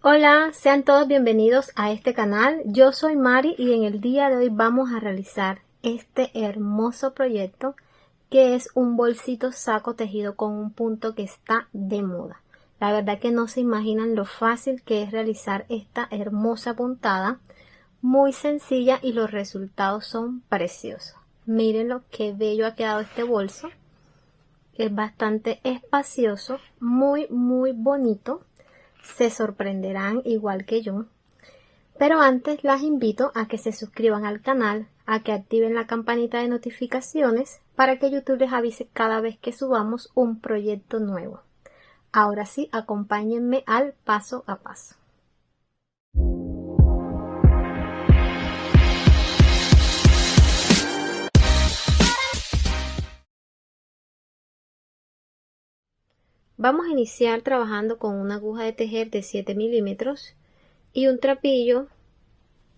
Hola, sean todos bienvenidos a este canal. Yo soy Mari y en el día de hoy vamos a realizar este hermoso proyecto que es un bolsito saco tejido con un punto que está de moda. La verdad que no se imaginan lo fácil que es realizar esta hermosa puntada, muy sencilla y los resultados son preciosos. Miren lo que bello ha quedado este bolso. Es bastante espacioso, muy bonito. Se sorprenderán igual que yo. Pero antes las invito a que se suscriban al canal, a que activen la campanita de notificaciones para que YouTube les avise cada vez que subamos un proyecto nuevo. Ahora sí, acompáñenme al paso a paso. Vamos a iniciar trabajando con una aguja de tejer de 7 milímetros y un trapillo.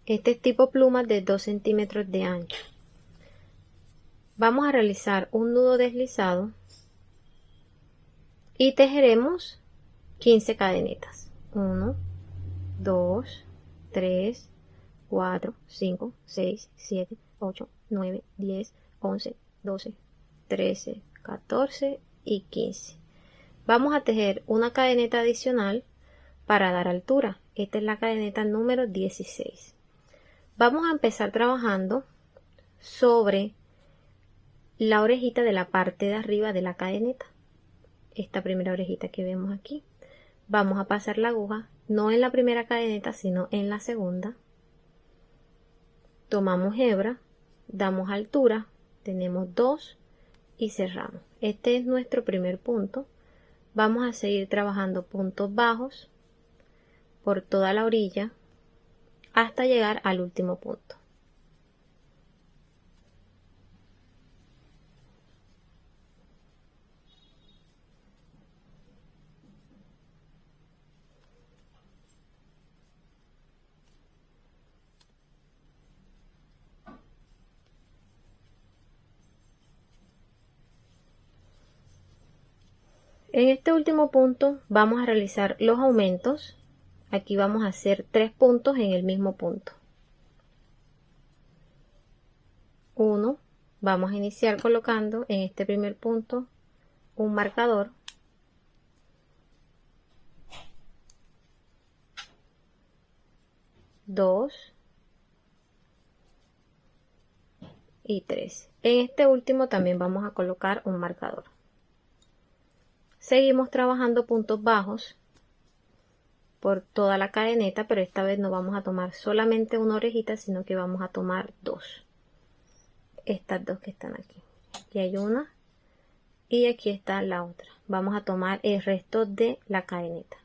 Este es tipo pluma de 2 centímetros de ancho. Vamos a realizar un nudo deslizado y tejeremos 15 cadenitas. 1, 2, 3, 4, 5, 6, 7, 8, 9, 10, 11, 12, 13, 14 y 15. Vamos a tejer una cadeneta adicional para dar altura. Esta es la cadeneta número 16. Vamos a empezar trabajando sobre la orejita de la parte de arriba de la cadeneta. Esta primera orejita que vemos aquí. Vamos a pasar la aguja no en la primera cadeneta sino en la segunda. Tomamos hebra, damos altura, tenemos 2 y cerramos. Este es nuestro primer punto. Vamos a seguir trabajando puntos bajos por toda la orilla hasta llegar al último punto. En este último punto vamos a realizar los aumentos. Aquí vamos a hacer 3 puntos en el mismo punto. 1, vamos a iniciar colocando en este primer punto un marcador. 2 y 3. En este último también vamos a colocar un marcador. Seguimos trabajando puntos bajos por toda la cadeneta, pero esta vez no vamos a tomar solamente una orejita, sino que vamos a tomar 2. Estas 2 que están aquí. Aquí hay una y aquí está la otra. Vamos a tomar el resto de la cadeneta.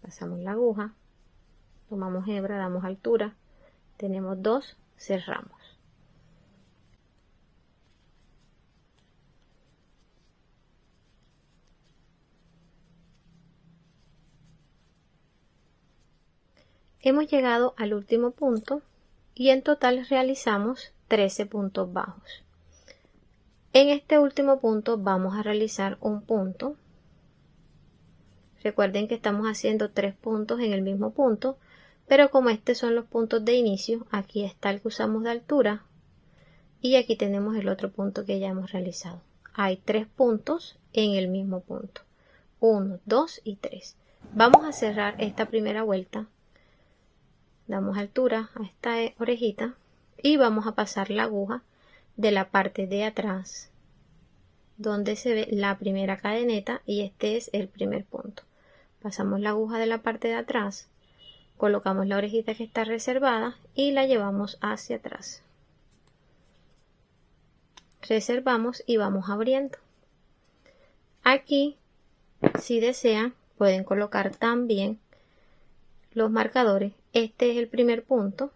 Pasamos la aguja, tomamos hebra, damos altura, tenemos 2, cerramos. Hemos llegado al último punto y en total realizamos 13 puntos bajos. En este último punto vamos a realizar un punto. Recuerden que estamos haciendo 3 puntos en el mismo punto, pero como estos son los puntos de inicio, aquí está el que usamos de altura y aquí tenemos el otro punto que ya hemos realizado. Hay 3 puntos en el mismo punto. 1, 2 y 3. Vamos a cerrar esta primera vuelta. Damos altura a esta orejita y vamos a pasar la aguja de la parte de atrás donde se ve la primera cadeneta y este es el primer punto. Pasamos la aguja de la parte de atrás, colocamos la orejita que está reservada y la llevamos hacia atrás. Reservamos y vamos abriendo. Aquí, si desean, pueden colocar también los marcadores. Este es el primer punto,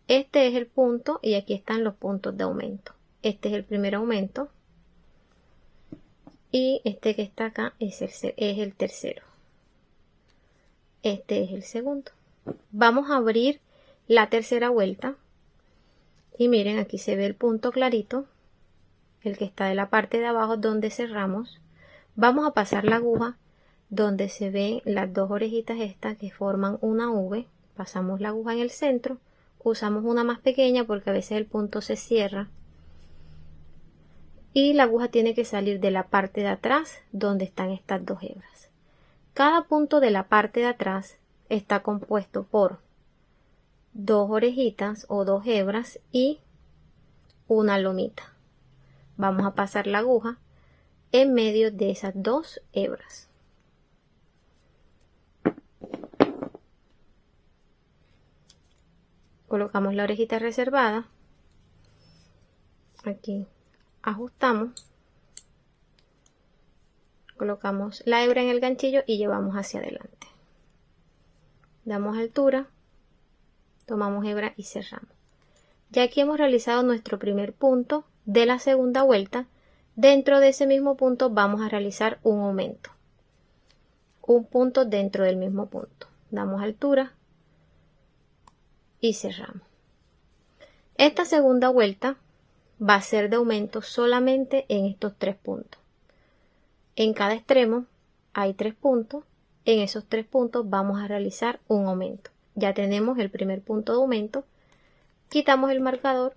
este es el punto y aquí están los puntos de aumento. Este es el primer aumento y este que está acá es el tercero. Este es el segundo. Vamos a abrir la tercera vuelta y miren, aquí se ve el punto clarito, el que está de la parte de abajo donde cerramos. Vamos a pasar la aguja donde se ven las dos orejitas estas que forman una V, pasamos la aguja en el centro, usamos una más pequeña porque a veces el punto se cierra y la aguja tiene que salir de la parte de atrás donde están estas dos hebras. Cada punto de la parte de atrás está compuesto por dos orejitas o dos hebras y una lomita. Vamos a pasar la aguja en medio de esas dos hebras. Colocamos la orejita reservada, aquí ajustamos, colocamos la hebra en el ganchillo y llevamos hacia adelante. Damos altura, tomamos hebra y cerramos. Ya aquí hemos realizado nuestro primer punto de la segunda vuelta. Dentro de ese mismo punto vamos a realizar un aumento. Un punto dentro del mismo punto. Damos altura y cerramos. Esta segunda vuelta va a ser de aumento solamente en estos tres puntos. En cada extremo hay 3 puntos. En esos 3 puntos vamos a realizar un aumento. Ya tenemos el primer punto de aumento. Quitamos el marcador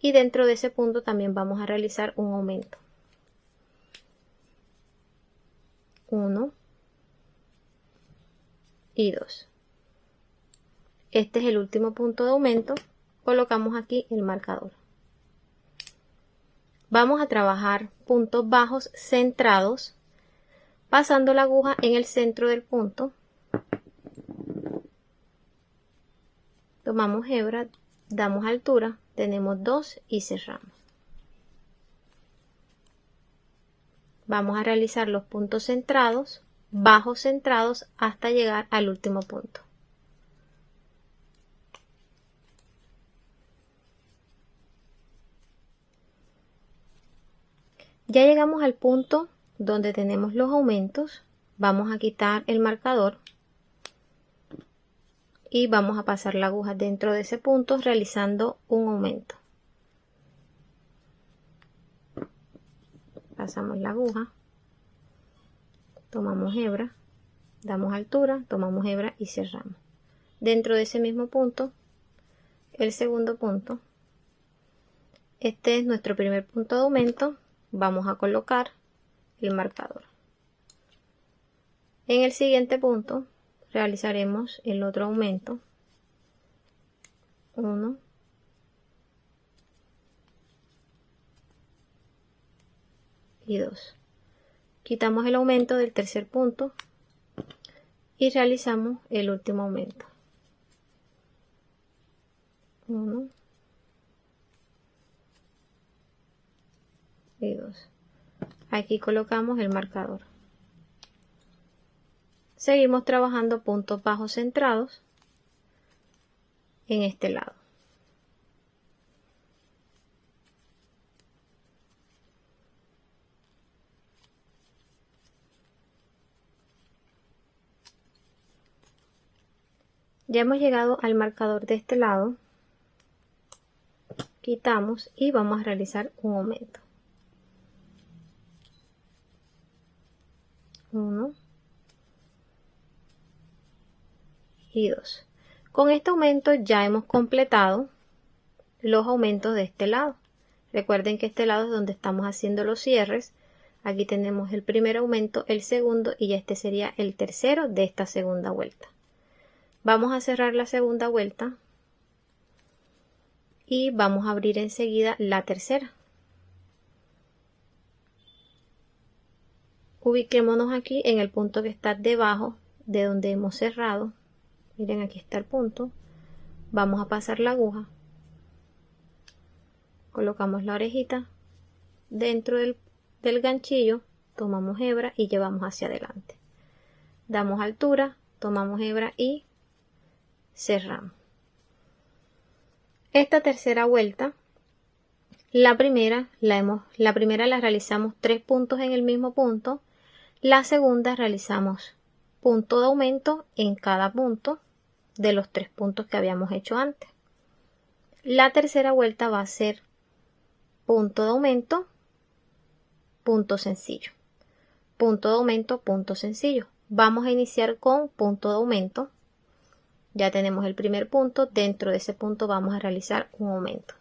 y dentro de ese punto también vamos a realizar un aumento. 1 y 2. Este es el último punto de aumento. Colocamos aquí el marcador. Vamos a trabajar puntos bajos centrados, pasando la aguja en el centro del punto. Tomamos hebra, damos altura, tenemos 2 y cerramos. Vamos a realizar los puntos centrados, bajos centrados, hasta llegar al último punto. Ya llegamos al punto donde tenemos los aumentos. Vamos a quitar el marcador y vamos a pasar la aguja dentro de ese punto realizando un aumento. Pasamos la aguja, tomamos hebra, damos altura, tomamos hebra y cerramos. Dentro de ese mismo punto, el segundo punto. Este es nuestro primer punto de aumento. Vamos a colocar el marcador. En el siguiente punto realizaremos el otro aumento. 1 y 2. Quitamos el aumento del tercer punto y realizamos el último aumento. 1 y 2. Aquí colocamos el marcador. Seguimos trabajando puntos bajos centrados en este lado. Ya hemos llegado al marcador de este lado. Quitamos y vamos a realizar un aumento. 1 y 2. Con este aumento ya hemos completado los aumentos de este lado. Recuerden que este lado es donde estamos haciendo los cierres. Aquí tenemos el primer aumento, el segundo y este sería el tercero de esta segunda vuelta. Vamos a cerrar la segunda vuelta y vamos a abrir enseguida la tercera. Ubiquémonos aquí en el punto que está debajo de donde hemos cerrado. Miren, aquí está el punto. Vamos a pasar la aguja. Colocamos la orejita dentro del ganchillo. Tomamos hebra y llevamos hacia adelante. Damos altura, tomamos hebra y cerramos. Esta tercera vuelta, la primera la realizamos 3 puntos en el mismo punto. La segunda realizamos punto de aumento en cada punto de los 3 puntos que habíamos hecho antes. La tercera vuelta va a ser punto de aumento, punto sencillo, punto de aumento, punto sencillo. vamos a iniciar con punto de aumento. Ya tenemos el primer punto, dentro de ese punto vamos a realizar un aumento.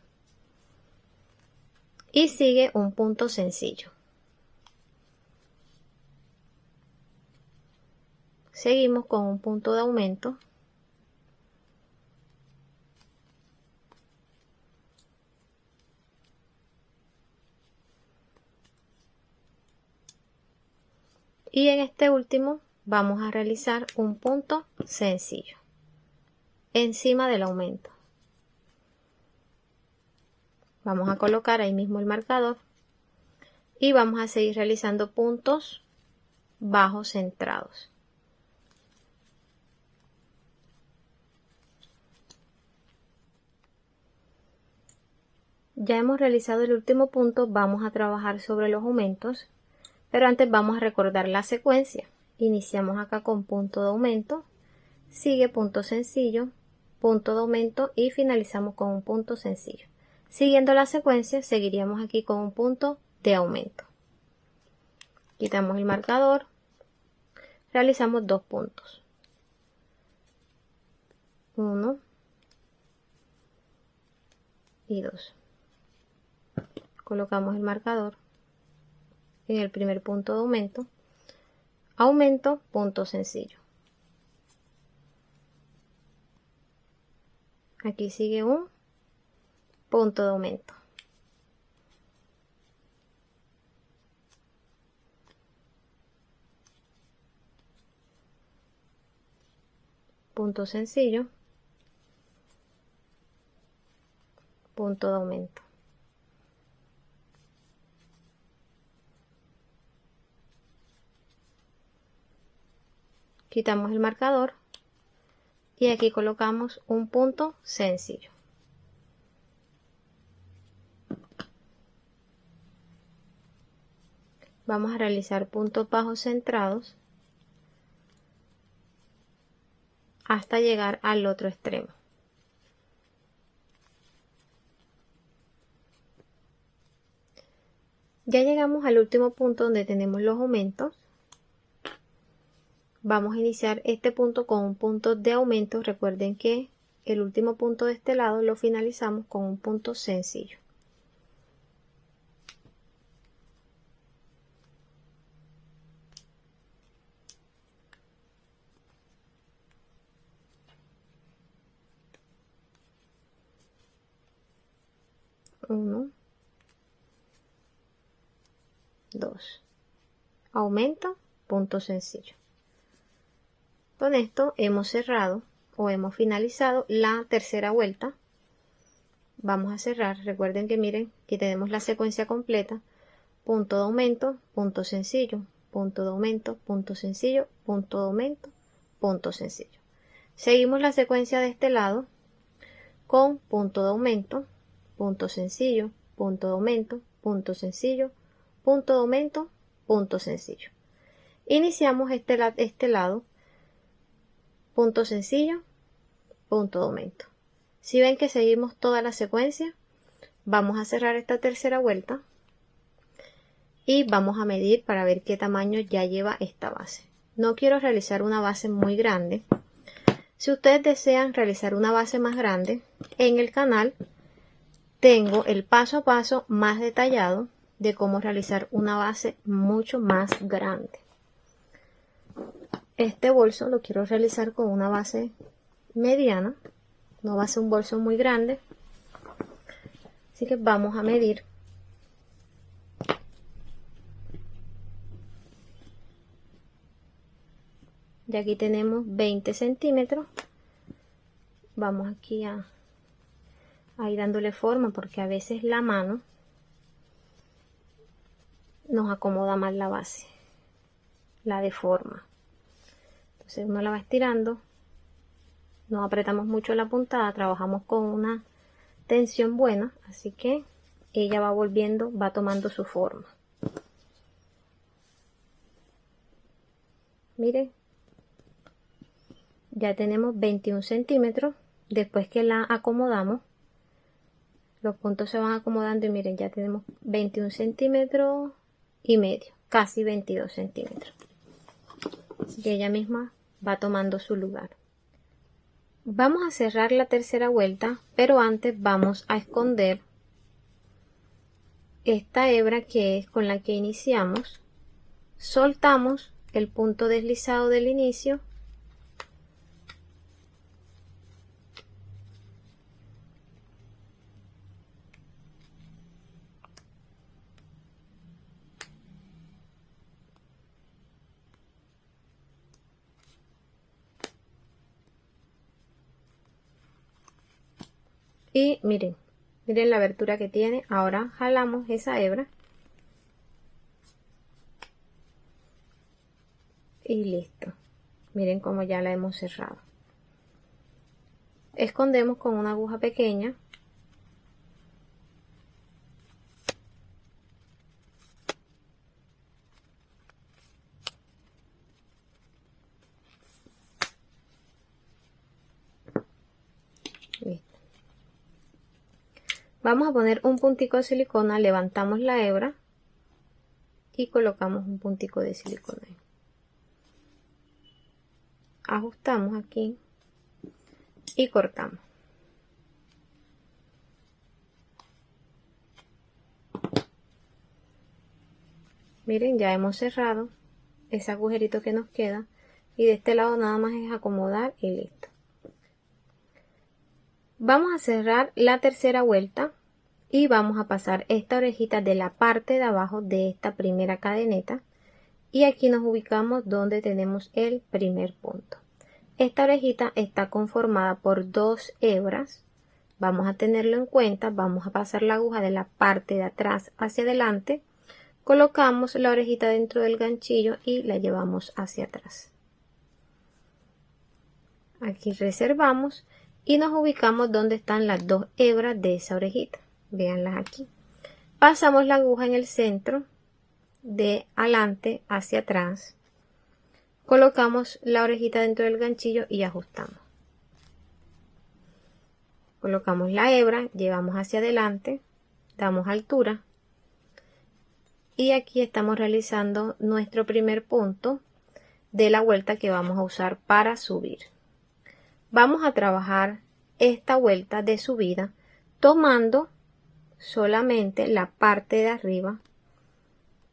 Y sigue un punto sencillo. Seguimos con un punto de aumento. Y en este último vamos a realizar un punto sencillo encima del aumento. Vamos a colocar ahí mismo el marcador y vamos a seguir realizando puntos bajos centrados. Ya hemos realizado el último punto, vamos a trabajar sobre los aumentos, pero antes vamos a recordar la secuencia. Iniciamos acá con punto de aumento, sigue punto sencillo, punto de aumento y finalizamos con un punto sencillo. Siguiendo la secuencia, seguiríamos aquí con un punto de aumento. Quitamos el marcador, realizamos 2 puntos. 1 y 2. Colocamos el marcador en el primer punto de aumento, aumento, punto sencillo. Aquí sigue un punto de aumento. Punto sencillo, punto de aumento. Quitamos el marcador y aquí colocamos un punto sencillo. Vamos a realizar puntos bajos centrados hasta llegar al otro extremo. Ya llegamos al último punto donde tenemos los aumentos. Vamos a iniciar este punto con un punto de aumento. Recuerden que el último punto de este lado lo finalizamos con un punto sencillo. Uno, 2. Aumento, punto sencillo. Con esto hemos cerrado o hemos finalizado la tercera vuelta. Vamos a cerrar. Recuerden que miren, aquí tenemos la secuencia completa. Punto de aumento, punto sencillo, punto de aumento, punto sencillo, punto de aumento, punto sencillo. Seguimos la secuencia de este lado con punto de aumento, punto sencillo, punto de aumento, punto sencillo, punto de aumento, punto sencillo. Iniciamos este lado, punto sencillo, punto de aumento. Si ven que seguimos toda la secuencia, vamos a cerrar esta tercera vuelta y vamos a medir para ver qué tamaño ya lleva esta base. No quiero realizar una base muy grande. Si ustedes desean realizar una base más grande, en el canal tengo el paso a paso más detallado de cómo realizar una base mucho más grande. Este bolso lo quiero realizar con una base mediana, no va a ser un bolso muy grande, así que vamos a medir. Y aquí tenemos 20 centímetros. Vamos aquí a ir dándole forma porque a veces la mano nos acomoda mal la base, la deforma. Entonces uno la va estirando, no apretamos mucho la puntada, trabajamos con una tensión buena, así que ella va volviendo, va tomando su forma. Miren, ya tenemos 21 centímetros. Después que la acomodamos, los puntos se van acomodando y miren, ya tenemos 21 centímetros y medio, casi 22 centímetros. Así que ella misma va tomando su lugar. Vamos a cerrar la tercera vuelta, pero antes vamos a esconder esta hebra que es con la que iniciamos. Soltamos el punto deslizado del inicio y miren la abertura que tiene. Ahora jalamos esa hebra y listo. Miren cómo ya la hemos cerrado. Escondemos con una aguja pequeña. Listo. Vamos a poner un puntico de silicona, levantamos la hebra y colocamos un puntico de silicona. Ajustamos aquí y cortamos. Miren, ya hemos cerrado ese agujerito que nos queda y de este lado nada más es acomodar y listo. Vamos a cerrar la tercera vuelta y vamos a pasar esta orejita de la parte de abajo de esta primera cadeneta y aquí nos ubicamos donde tenemos el primer punto. Esta orejita está conformada por 2 hebras. Vamos a tenerlo en cuenta. Vamos a pasar la aguja de la parte de atrás hacia adelante, colocamos la orejita dentro del ganchillo y la llevamos hacia atrás. Aquí reservamos y nos ubicamos donde están las 2 hebras de esa orejita. Véanlas aquí. Pasamos la aguja en el centro, de adelante hacia atrás. Colocamos la orejita dentro del ganchillo y ajustamos. Colocamos la hebra, llevamos hacia adelante, damos altura. Y aquí estamos realizando nuestro primer punto de la vuelta que vamos a usar para subir. Vamos a trabajar esta vuelta de subida tomando solamente la parte de arriba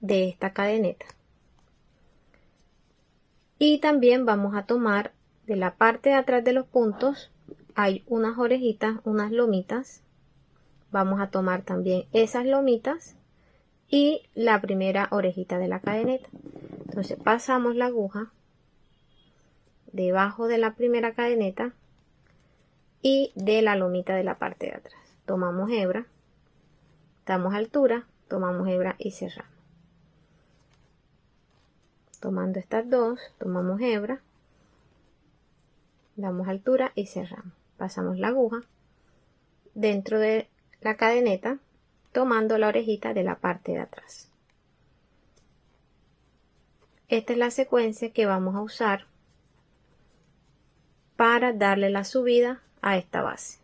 de esta cadeneta. Y también vamos a tomar de la parte de atrás de los puntos, hay unas orejitas, unas lomitas. Vamos a tomar también esas lomitas y la primera orejita de la cadeneta. Entonces pasamos la aguja debajo de la primera cadeneta y de la lomita de la parte de atrás. Tomamos hebra, damos altura, tomamos hebra y cerramos. Tomando estas dos, tomamos hebra, damos altura y cerramos. Pasamos la aguja dentro de la cadeneta, tomando la orejita de la parte de atrás. Esta es la secuencia que vamos a usar para darle la subida a esta base.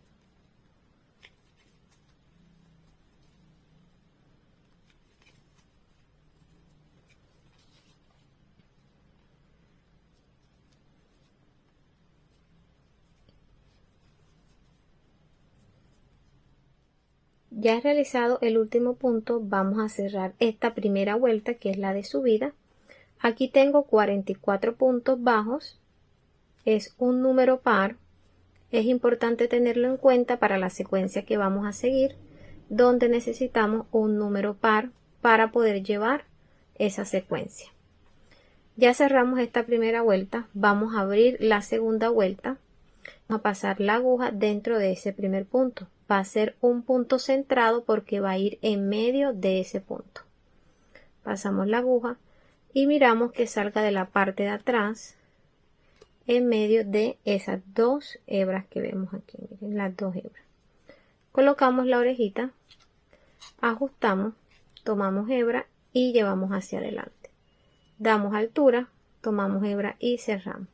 Ya he realizado el último punto, vamos a cerrar esta primera vuelta que es la de subida. Aquí tengo 44 puntos bajos, es un número par, es importante tenerlo en cuenta para la secuencia que vamos a seguir, donde necesitamos un número par para poder llevar esa secuencia. Ya cerramos esta primera vuelta, vamos a abrir la segunda vuelta, vamos a pasar la aguja dentro de ese primer punto. Va a ser un punto centrado porque va a ir en medio de ese punto. Pasamos la aguja y miramos que salga de la parte de atrás en medio de esas 2 hebras que vemos aquí. Miren las 2 hebras. Colocamos la orejita, ajustamos, tomamos hebra y llevamos hacia adelante. Damos altura, tomamos hebra y cerramos.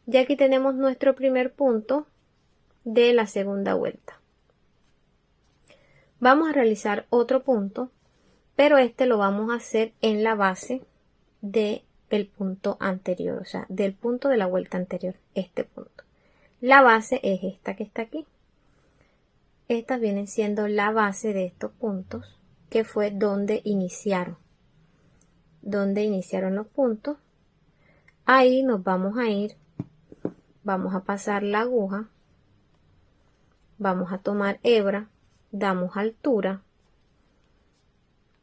Ya aquí tenemos nuestro primer punto de la segunda vuelta. Vamos a realizar otro punto, pero este lo vamos a hacer en la base de el punto anterior, o sea, del punto de la vuelta anterior, este punto. La base es esta que está aquí. Estas vienen siendo la base de estos puntos, que fue donde iniciaron los puntos. Ahí nos vamos a ir, vamos a pasar la aguja, vamos a tomar hebra, damos altura,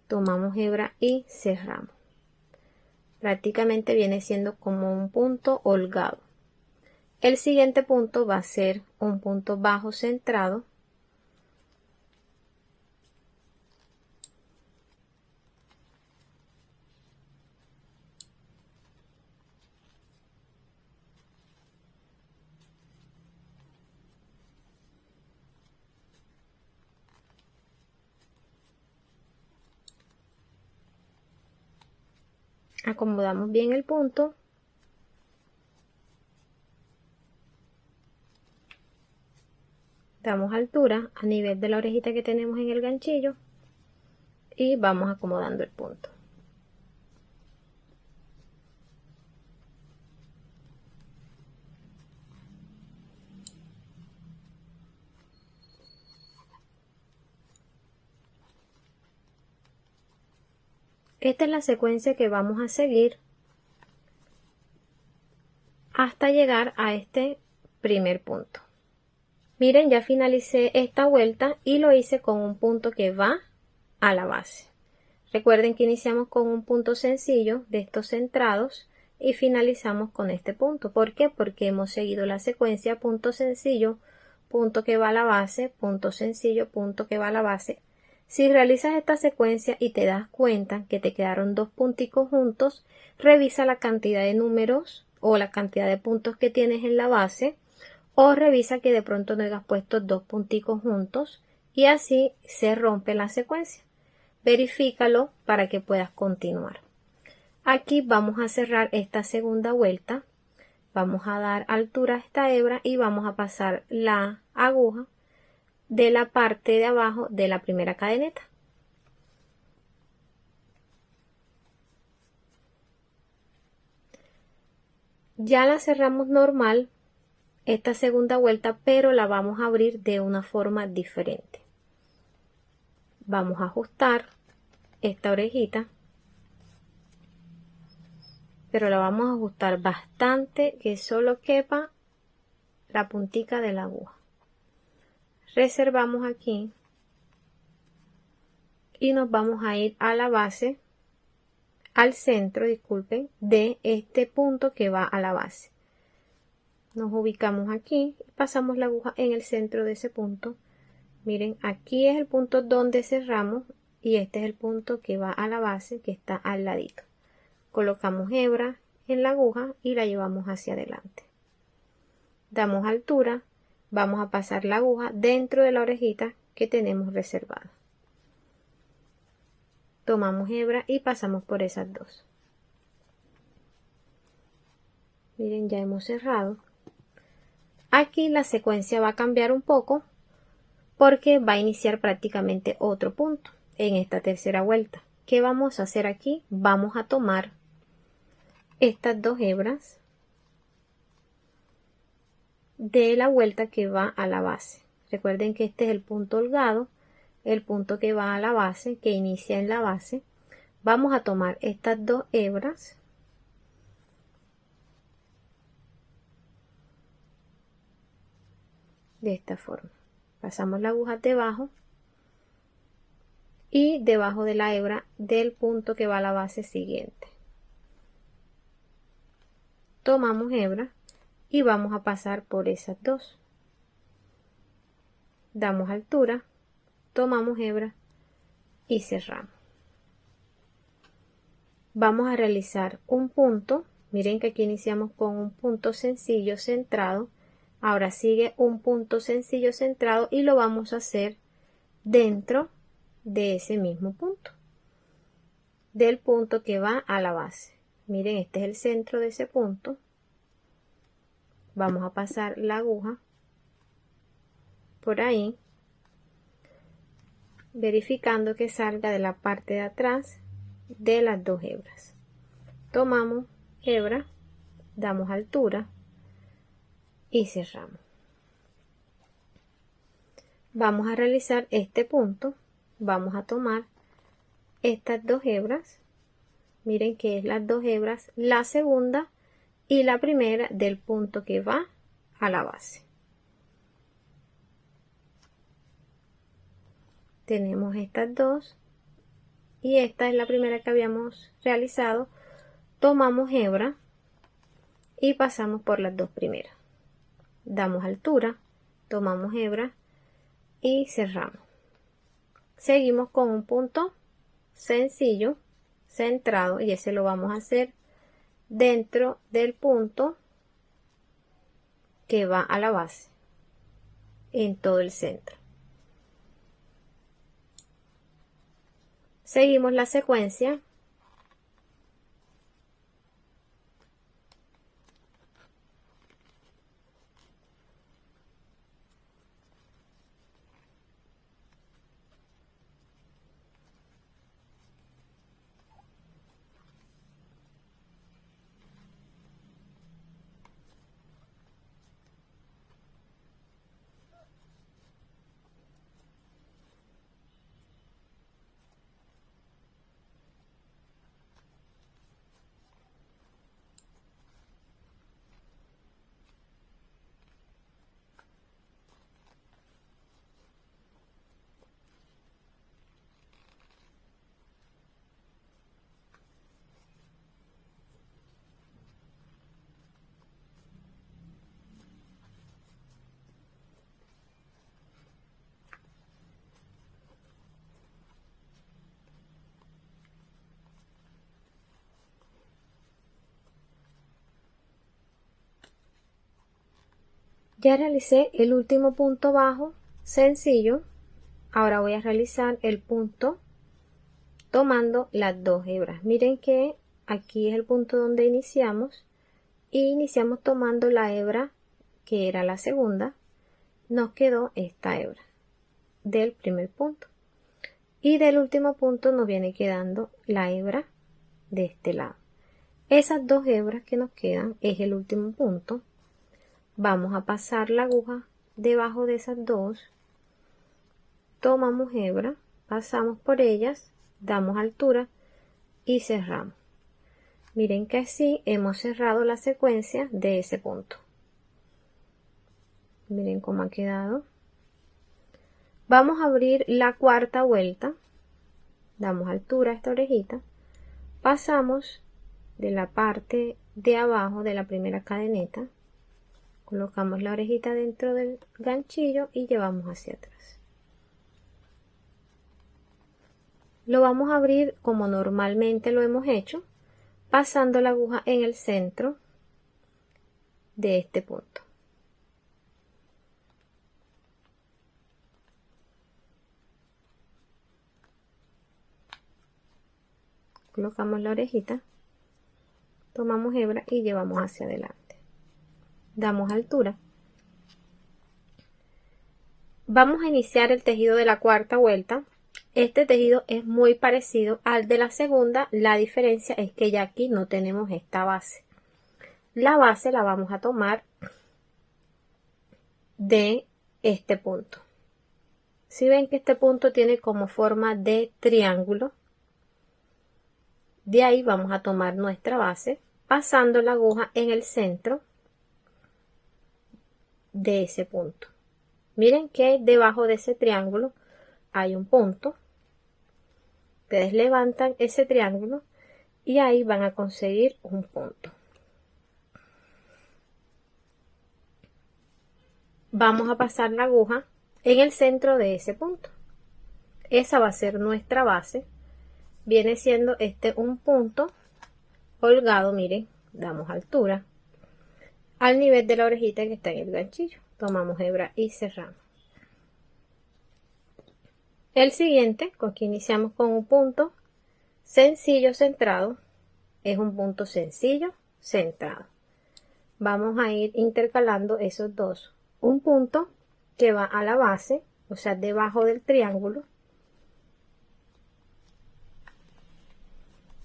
tomamos hebra y cerramos. Prácticamente viene siendo como un punto holgado. El siguiente punto va a ser un punto bajo centrado. Acomodamos bien el punto. Damos altura a nivel de la orejita que tenemos en el ganchillo y vamos acomodando el punto. Esta es la secuencia que vamos a seguir hasta llegar a este primer punto. Miren, ya finalicé esta vuelta y lo hice con un punto que va a la base. Recuerden que iniciamos con un punto sencillo de estos centrados y finalizamos con este punto. ¿Por qué? Porque hemos seguido la secuencia punto sencillo, punto que va a la base, punto sencillo, punto que va a la base. Si realizas esta secuencia y te das cuenta que te quedaron dos punticos juntos, revisa la cantidad de números o la cantidad de puntos que tienes en la base, o revisa que de pronto no hayas puesto dos punticos juntos y así se rompe la secuencia. Verifícalo para que puedas continuar. Aquí vamos a cerrar esta segunda vuelta, vamos a dar altura a esta hebra y vamos a pasar la aguja de la parte de abajo de la primera cadeneta. Ya la cerramos normal esta segunda vuelta, pero la vamos a abrir de una forma diferente. Vamos a ajustar esta orejita, pero la vamos a ajustar bastante, que solo quepa la puntica de la aguja. Reservamos aquí y nos vamos a ir a la base, al centro, disculpen, de este punto que va a la base. Nos ubicamos aquí y pasamos la aguja en el centro de ese punto. Miren, aquí es el punto donde cerramos y este es el punto que va a la base, que está al ladito. Colocamos hebra en la aguja y la llevamos hacia adelante. Damos altura, vamos a pasar la aguja dentro de la orejita que tenemos reservada. Tomamos hebra y pasamos por esas dos. Miren, ya hemos cerrado. Aquí la secuencia va a cambiar un poco porque va a iniciar prácticamente otro punto en esta tercera vuelta. ¿Qué vamos a hacer aquí? Vamos a tomar estas dos hebras de la vuelta que va a la base. Recuerden que este es el punto holgado, el punto que va a la base, que inicia en la base. Vamos a tomar estas dos hebras de esta forma. Pasamos la aguja debajo y debajo de la hebra del punto que va a la base siguiente. Tomamos hebra y vamos a pasar por esas dos. Damos altura, tomamos hebra y cerramos. Vamos a realizar un punto. Miren que aquí iniciamos con un punto sencillo centrado. Ahora sigue un punto sencillo centrado y lo vamos a hacer dentro de ese mismo punto, del punto que va a la base. Miren, este es el centro de ese punto. Vamos a pasar la aguja por ahí, verificando que salga de la parte de atrás de las dos hebras. Tomamos hebra, damos altura y cerramos. Vamos a realizar este punto. Vamos a tomar estas 2 hebras, miren que es las 2 hebras, la segunda y la primera del punto que va a la base. Tenemos estas 2 y esta es la primera que habíamos realizado. Tomamos hebra y pasamos por las 2 primeras, damos altura, tomamos hebra y cerramos. Seguimos con un punto sencillo centrado y ese lo vamos a hacer dentro del punto que va a la base en todo el centro. Seguimos la secuencia. Ya realicé el último punto bajo sencillo. Ahora voy a realizar el punto tomando las 2 hebras. Miren que aquí es el punto donde iniciamos y iniciamos tomando la hebra que era la segunda. Nos quedó esta hebra del primer punto y del último punto nos viene quedando la hebra de este lado. Esas 2 hebras que nos quedan es el último punto. Vamos a pasar la aguja debajo de esas 2, tomamos hebra, pasamos por ellas, damos altura y cerramos. Miren que así hemos cerrado la secuencia de ese punto. Miren cómo ha quedado. Vamos a abrir la cuarta vuelta, damos altura a esta orejita, pasamos de la parte de abajo de la primera cadeneta, colocamos la orejita dentro del ganchillo y llevamos hacia atrás. Lo vamos a abrir como normalmente lo hemos hecho, pasando la aguja en el centro de este punto. Colocamos la orejita, tomamos hebra y llevamos hacia adelante. Damos altura. Vamos a iniciar el tejido de la cuarta vuelta. Este tejido es muy parecido al de la segunda. La diferencia es que ya aquí no tenemos esta base. La base la vamos a tomar de este punto. Si ven que este punto tiene como forma de triángulo, de ahí vamos a tomar nuestra base pasando la aguja en el centro de ese punto. Miren que debajo de ese triángulo hay un punto. Ustedes levantan ese triángulo y ahí van a conseguir un punto. Vamos a pasar la aguja en el centro de ese punto. Esa va a ser nuestra base. Viene siendo este un punto holgado, miren, damos altura al nivel de la orejita que está en el ganchillo. Tomamos hebra y cerramos. El siguiente, con que iniciamos con un punto sencillo centrado, es un punto sencillo centrado. Vamos a ir intercalando esos dos. Un punto que va a la base, o sea, debajo del triángulo.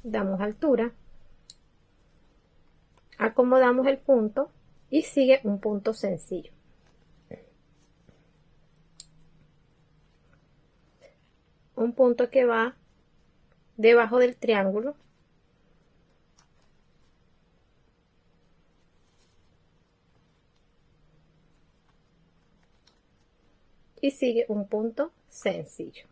Damos altura. acomodamos el punto y sigue un punto sencillo. Un punto que va debajo del triángulo y sigue un punto sencillo.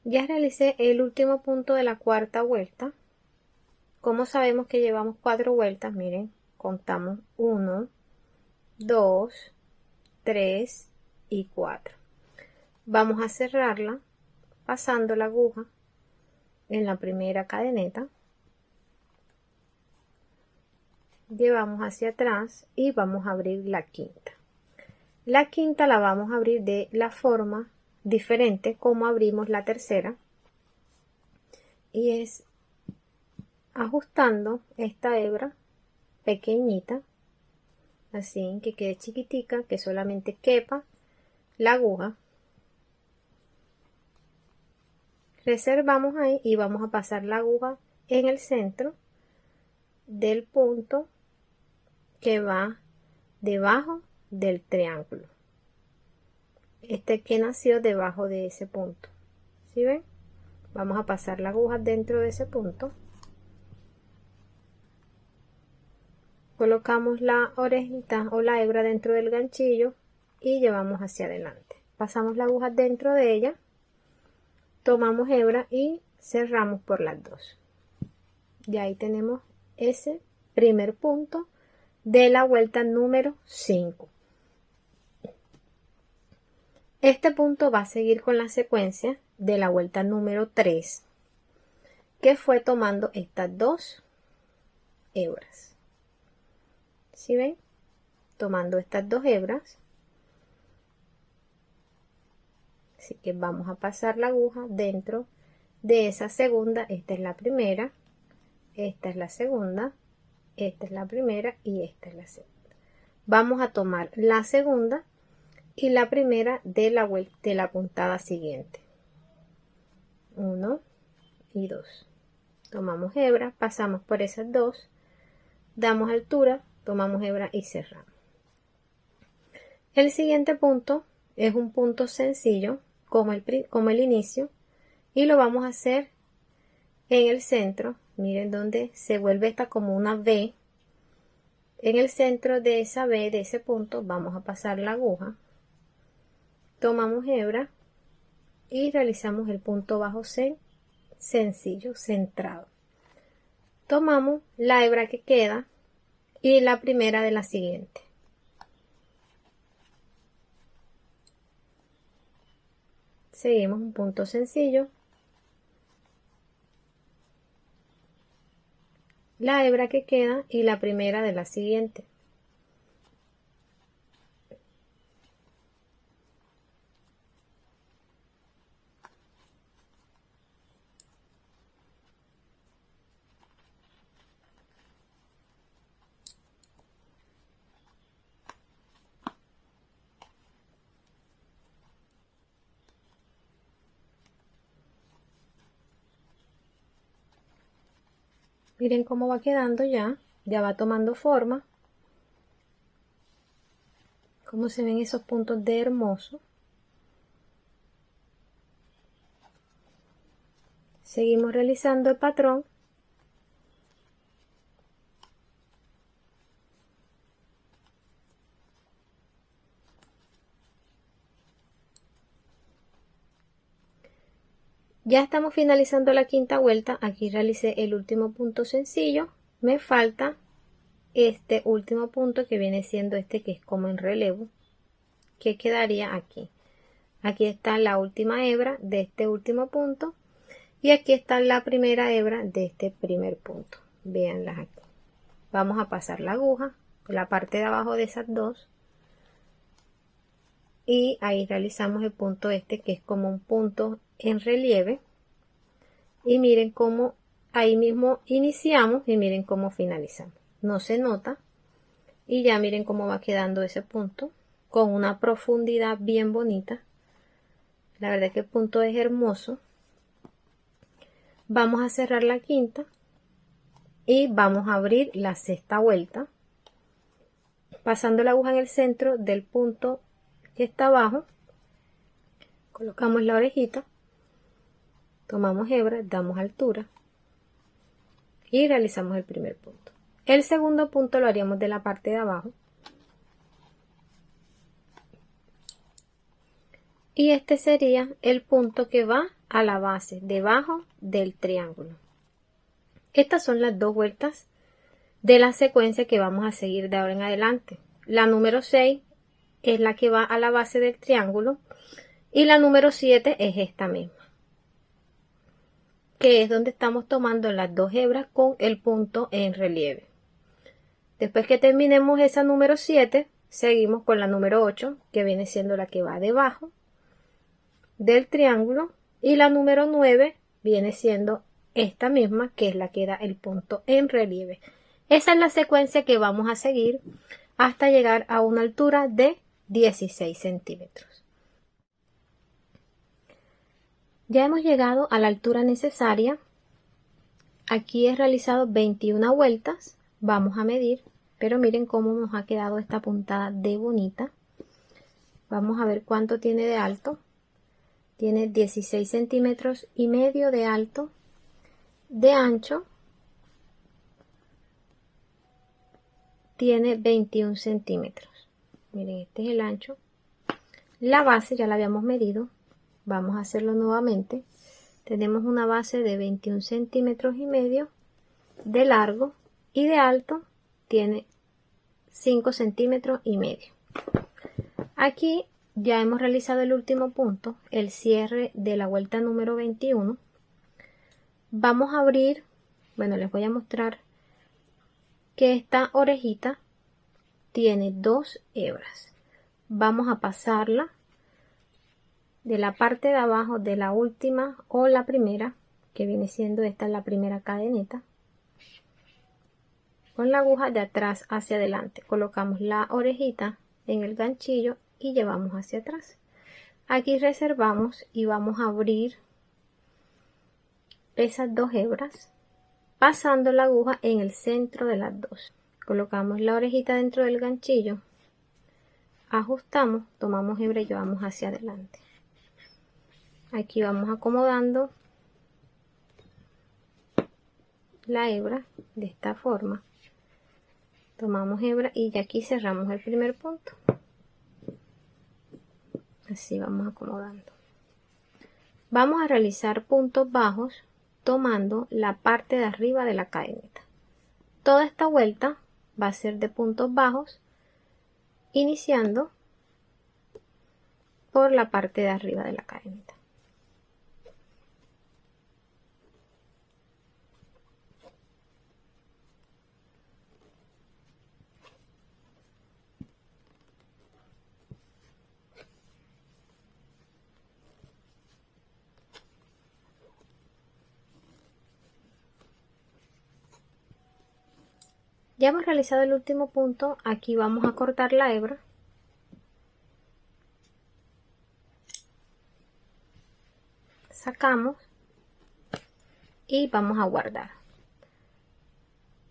Ya realicé el último punto de la cuarta vuelta. ¿Cómo sabemos que llevamos 4 vueltas? Miren, contamos 1, 2, 3 y 4. Vamos a cerrarla pasando la aguja en la primera cadeneta. Llevamos hacia atrás y vamos a abrir la quinta. La quinta la vamos a abrir de la forma diferente como abrimos la tercera, y es ajustando esta hebra pequeñita, así que quede chiquitica, que solamente quepa la aguja. Reservamos ahí y vamos a pasar la aguja en el centro del punto que va debajo del triángulo, este que nació debajo de ese punto. ¿Sí ven? Vamos a pasar la aguja dentro de ese punto, colocamos la orejita o la hebra dentro del ganchillo y llevamos hacia adelante. Pasamos la aguja dentro de ella, tomamos hebra y cerramos por las dos. Y ahí tenemos ese primer punto de la vuelta número 5. Este punto va a seguir con la secuencia de la vuelta número 3, que fue tomando estas dos hebras. ¿Sí ven? Tomando estas dos hebras. Así que vamos a pasar la aguja dentro de esa segunda. Esta es la primera, esta es la segunda, esta es la primera y esta es la segunda. Vamos a tomar la segunda y la primera de la vuelta de la puntada siguiente. 1 y 2. Tomamos hebra, pasamos por esas dos, damos altura, tomamos hebra y cerramos. El siguiente punto es un punto sencillo como el inicio, y lo vamos a hacer en el centro. Miren donde se vuelve esta como una V. En el centro de esa V, de ese punto, vamos a pasar la aguja, tomamos hebra y realizamos el punto bajo sencillo, centrado. Tomamos la hebra que queda y la primera de la siguiente. Seguimos un punto sencillo, la hebra que queda y la primera de la siguiente. Miren cómo va quedando ya va tomando forma. Cómo se ven esos puntos de hermoso. Seguimos realizando el patrón. Ya estamos finalizando la quinta vuelta. Aquí realicé el último punto sencillo. Me falta este último punto que viene siendo este que es como en relevo, que quedaría aquí. Aquí está la última hebra de este último punto y aquí está la primera hebra de este primer punto. Véanlas aquí. Vamos a pasar la aguja por la parte de abajo de esas dos y ahí realizamos el punto este que es como un punto en relieve, Y miren cómo ahí mismo iniciamos y miren cómo finalizamos. No se nota. Y ya miren cómo va quedando ese punto con una profundidad bien bonita. La verdad es que el punto es hermoso. Vamos a cerrar la quinta y vamos a abrir la sexta vuelta, pasando la aguja en el centro del punto que está abajo. Colocamos la orejita, tomamos hebra, damos altura y realizamos el primer punto. El segundo punto lo haríamos de la parte de abajo. Y este sería el punto que va a la base debajo del triángulo. Estas son las dos vueltas de la secuencia que vamos a seguir de ahora en adelante. La número 6 es la que va a la base del triángulo y la número 7 es esta misma, que es donde estamos tomando las dos hebras con el punto en relieve. Después que terminemos esa número 7, seguimos con la número 8, que viene siendo la que va debajo del triángulo, y la número 9 viene siendo esta misma, que es la que da el punto en relieve. Esa es la secuencia que vamos a seguir hasta llegar a una altura de 16 centímetros. Ya hemos llegado a la altura necesaria. Aquí he realizado 21 vueltas. Vamos a medir, pero miren cómo nos ha quedado esta puntada de bonita. Vamos a ver cuánto tiene de alto. Tiene 16 centímetros y medio de alto. De ancho tiene 21 centímetros. Miren, este es el ancho. La base ya la habíamos medido. Vamos a hacerlo nuevamente. Tenemos una base de 21 centímetros y medio de largo y de alto tiene 5 centímetros y medio. Aquí ya hemos realizado el último punto, el cierre de la vuelta número 21. Vamos a abrir, bueno, les voy a mostrar que esta orejita tiene dos hebras. Vamos a pasarla de la parte de abajo de la última o la primera, que viene siendo esta la primera cadeneta, con la aguja de atrás hacia adelante. Colocamos la orejita en el ganchillo y llevamos hacia atrás. Aquí reservamos y vamos a abrir esas dos hebras pasando la aguja en el centro de las dos. Colocamos la orejita dentro del ganchillo, ajustamos, tomamos hebra y llevamos hacia adelante. Aquí vamos acomodando la hebra de esta forma, tomamos hebra y ya aquí cerramos el primer punto. Así vamos acomodando. Vamos a realizar puntos bajos tomando la parte de arriba de la cadeneta. Toda esta vuelta va a ser de puntos bajos, iniciando por la parte de arriba de la cadeneta. Ya hemos realizado el último punto. Aquí vamos a cortar la hebra. Sacamos y vamos a guardar.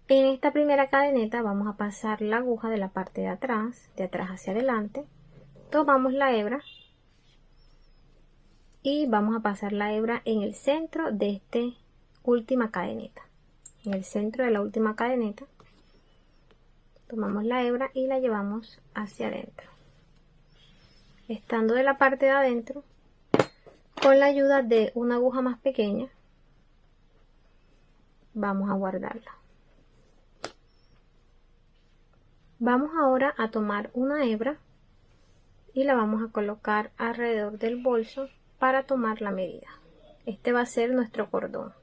En esta primera cadeneta vamos a pasar la aguja de la parte de atrás hacia adelante. Tomamos la hebra y vamos a pasar la hebra en el centro de esta última cadeneta. En el centro de la última cadeneta tomamos la hebra y la llevamos hacia adentro. Estando de la parte de adentro, con la ayuda de una aguja más pequeña, vamos a guardarla. Vamos ahora a tomar una hebra y la vamos a colocar alrededor del bolso para tomar la medida. Este va a ser nuestro cordón.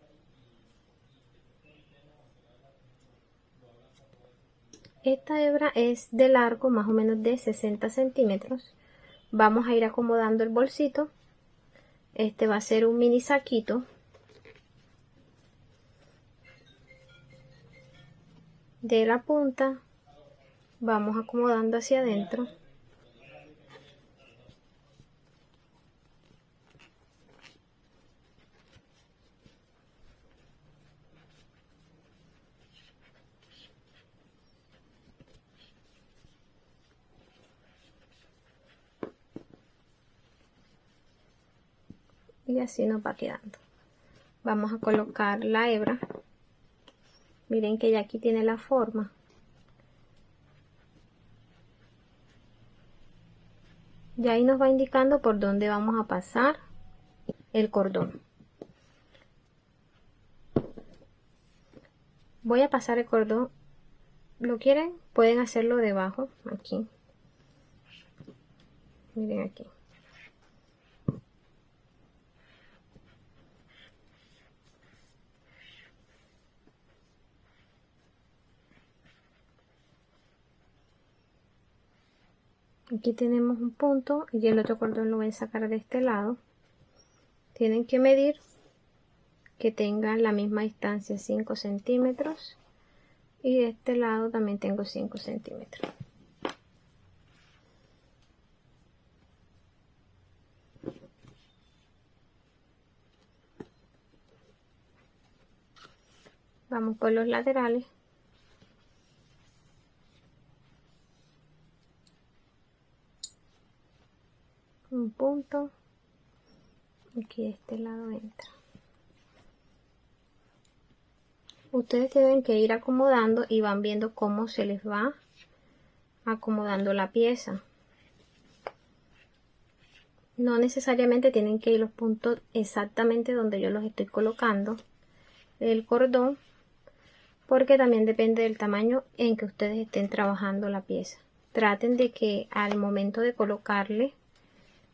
Esta hebra es de largo más o menos de 60 centímetros. Vamos a ir acomodando el bolsito. Este va a ser un mini saquito de la punta vamos acomodando hacia adentro. Y así nos va quedando. Vamos a colocar la hebra. Miren que ya aquí tiene la forma. Y ahí nos va indicando por dónde vamos a pasar el cordón. Voy a pasar el cordón. ¿Lo quieren? Pueden hacerlo debajo, aquí. Miren aquí. Aquí tenemos un punto y el otro cordón lo voy a sacar de este lado. Tienen que medir que tengan la misma distancia, 5 centímetros. Y de este lado también tengo 5 centímetros. Vamos por los laterales. Un punto. Aquí de este lado entra. Ustedes tienen que ir acomodando y van viendo cómo se les va acomodando la pieza. No necesariamente tienen que ir los puntos exactamente donde yo los estoy colocando el cordón, porque también depende del tamaño en que ustedes estén trabajando la pieza. Traten de que al momento de colocarle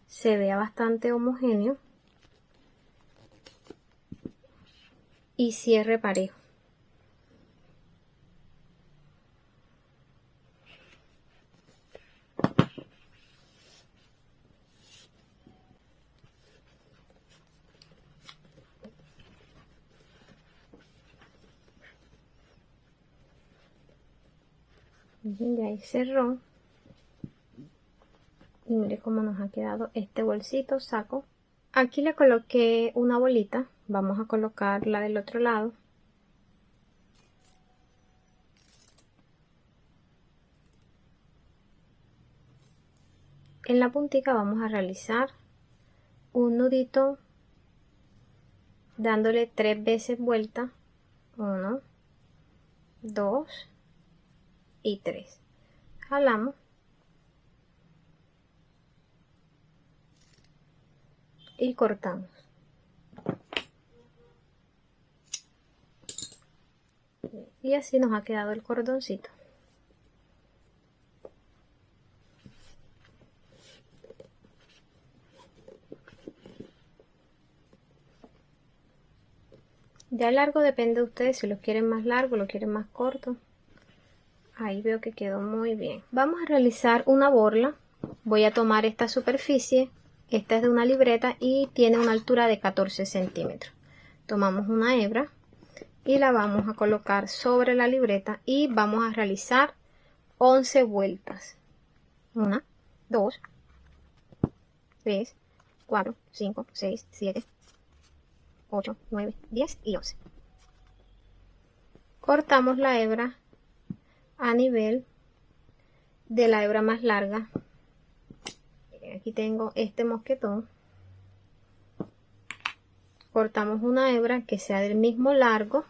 se vea bastante homogéneo y cierre parejo. Y ahí cerró. Y mire cómo nos ha quedado este bolsito saco. Aquí le coloqué una bolita. Vamos a colocarla del otro lado. En la puntica vamos a realizar un nudito dándole 3 veces vuelta. 1, 2 y 3. Jalamos. Y cortamos. Y así nos ha quedado el cordoncito. Ya el largo depende de ustedes, si lo quieren más largo, lo quieren más corto. Ahí veo que quedó muy bien. Vamos a realizar una borla. Voy a tomar esta superficie. Esta es de una libreta y tiene una altura de 14 centímetros. Tomamos una hebra y la vamos a colocar sobre la libreta y vamos a realizar 11 vueltas. 1, 2, 3, 4, 5, 6, 7, 8, 9, 10 y 11. Cortamos la hebra a nivel de la hebra más larga. Aquí tengo este mosquetón. Cortamos una hebra que sea del mismo largo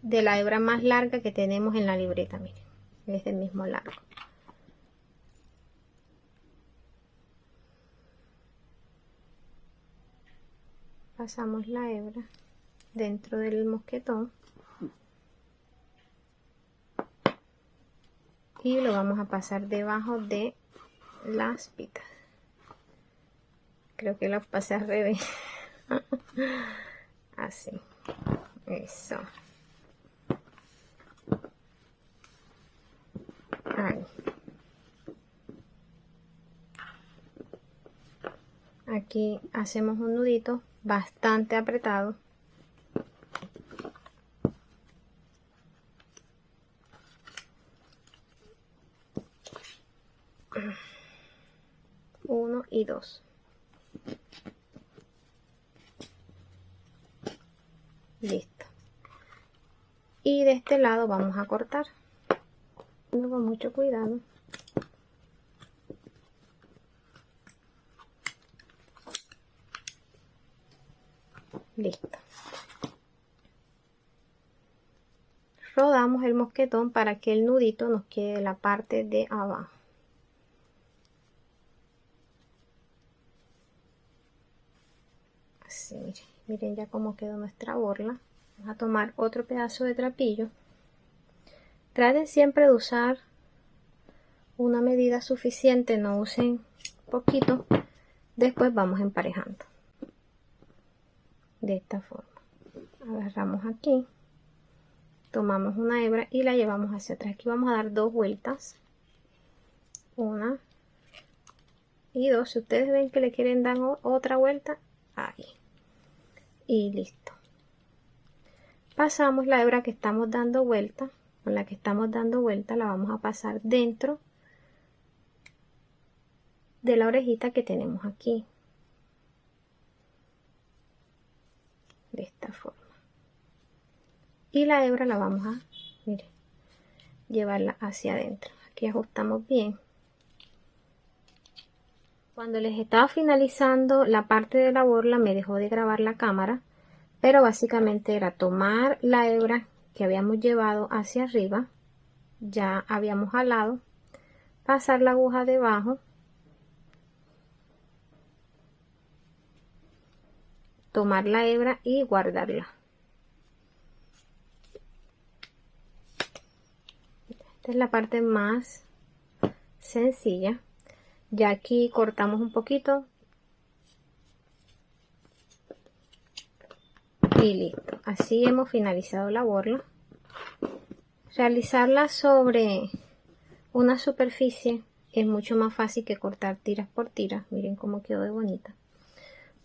de la hebra más larga que tenemos en la libreta. Miren, es del mismo largo. Pasamos la hebra dentro del mosquetón y lo vamos a pasar debajo de las pitas. Creo que lo pasé al revés. Así. Eso. Ahí. Aquí hacemos un nudito bastante apretado. y 2. Listo. Y de este lado vamos a cortar con mucho cuidado. Listo. Rodamos el mosquetón para que el nudito nos quede en la parte de abajo. Así, miren ya cómo quedó nuestra borla. Vamos a tomar otro pedazo de trapillo. Traten siempre de usar una medida suficiente, no usen poquito. Después vamos emparejando. De esta forma. Agarramos aquí. Tomamos una hebra y la llevamos hacia atrás. Aquí vamos a dar 2 vueltas. 1 y 2. Si ustedes ven que le quieren dar otra vuelta, ahí. Y listo. Pasamos la hebra que estamos dando vuelta. Con la que estamos dando vuelta la vamos a pasar dentro de la orejita que tenemos aquí. De esta forma. Y la hebra la vamos a, miren, llevarla hacia adentro. Aquí ajustamos bien. Cuando les estaba finalizando la parte de la borla me dejó de grabar la cámara, pero básicamente era tomar la hebra que habíamos llevado hacia arriba, ya habíamos jalado, pasar la aguja debajo, tomar la hebra y guardarla. Esta es la parte más sencilla. Ya aquí cortamos un poquito y listo. Así hemos finalizado la borla. Realizarla sobre una superficie es mucho más fácil que cortar tiras por tiras. Miren cómo quedó de bonita.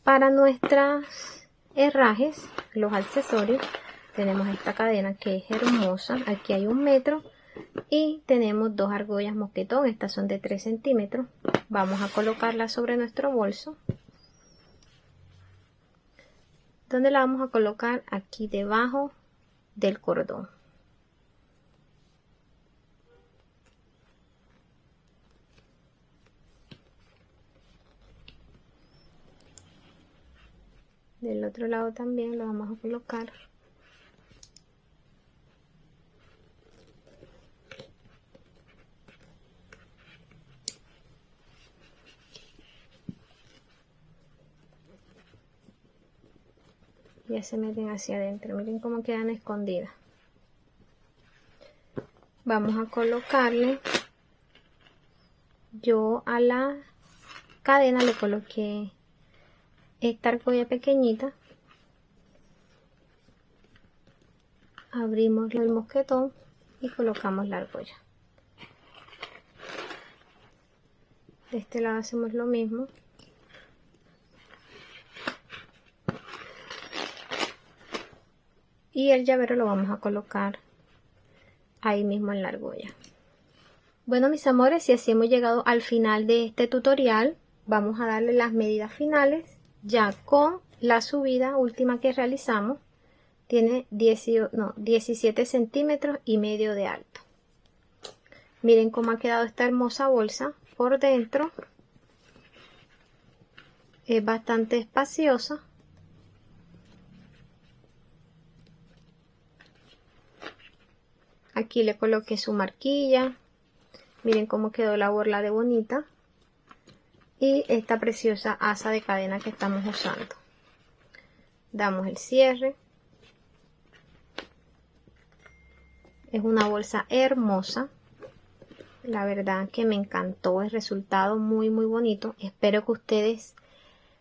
Para nuestros herrajes, los accesorios, tenemos esta cadena que es hermosa. Aquí hay 1 metro. Y tenemos 2 argollas mosquetón, estas son de 3 centímetros. Vamos a colocarla sobre nuestro bolso. ¿Dónde la vamos a colocar? Aquí debajo del cordón. Del otro lado también lo vamos a colocar. Ya se meten hacia adentro. Miren cómo quedan escondidas. Vamos a colocarle, yo a la cadena le coloqué esta argolla pequeñita. Abrimos el mosquetón y colocamos la argolla. De este lado hacemos lo mismo. Y el llavero lo vamos a colocar ahí mismo en la argolla. Bueno, mis amores, y así hemos llegado al final de este tutorial. Vamos a darle las medidas finales ya con la subida última que realizamos. Tiene 17 centímetros y medio de alto. Miren cómo ha quedado esta hermosa bolsa por dentro. Es bastante espaciosa. Aquí le coloqué su marquilla. Miren cómo quedó la borla de bonita. Y esta preciosa asa de cadena que estamos usando. Damos el cierre. Es una bolsa hermosa. La verdad que me encantó el resultado, muy bonito. Espero que a ustedes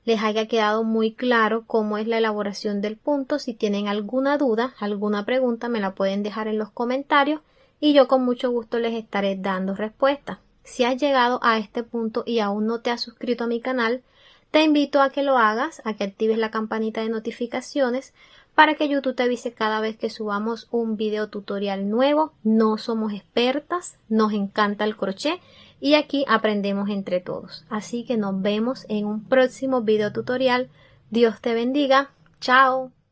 les haya quedado muy claro cómo es la elaboración del punto. Si tienen alguna duda, alguna pregunta, me la pueden dejar en los comentarios y yo con mucho gusto les estaré dando respuesta. Si has llegado a este punto y aún no te has suscrito a mi canal, te invito a que lo hagas, a que actives la campanita de notificaciones para que YouTube te avise cada vez que subamos un video tutorial nuevo. No somos expertas, nos encanta el crochet y aquí aprendemos entre todos. Así que nos vemos en un próximo video tutorial. Dios te bendiga. Chao.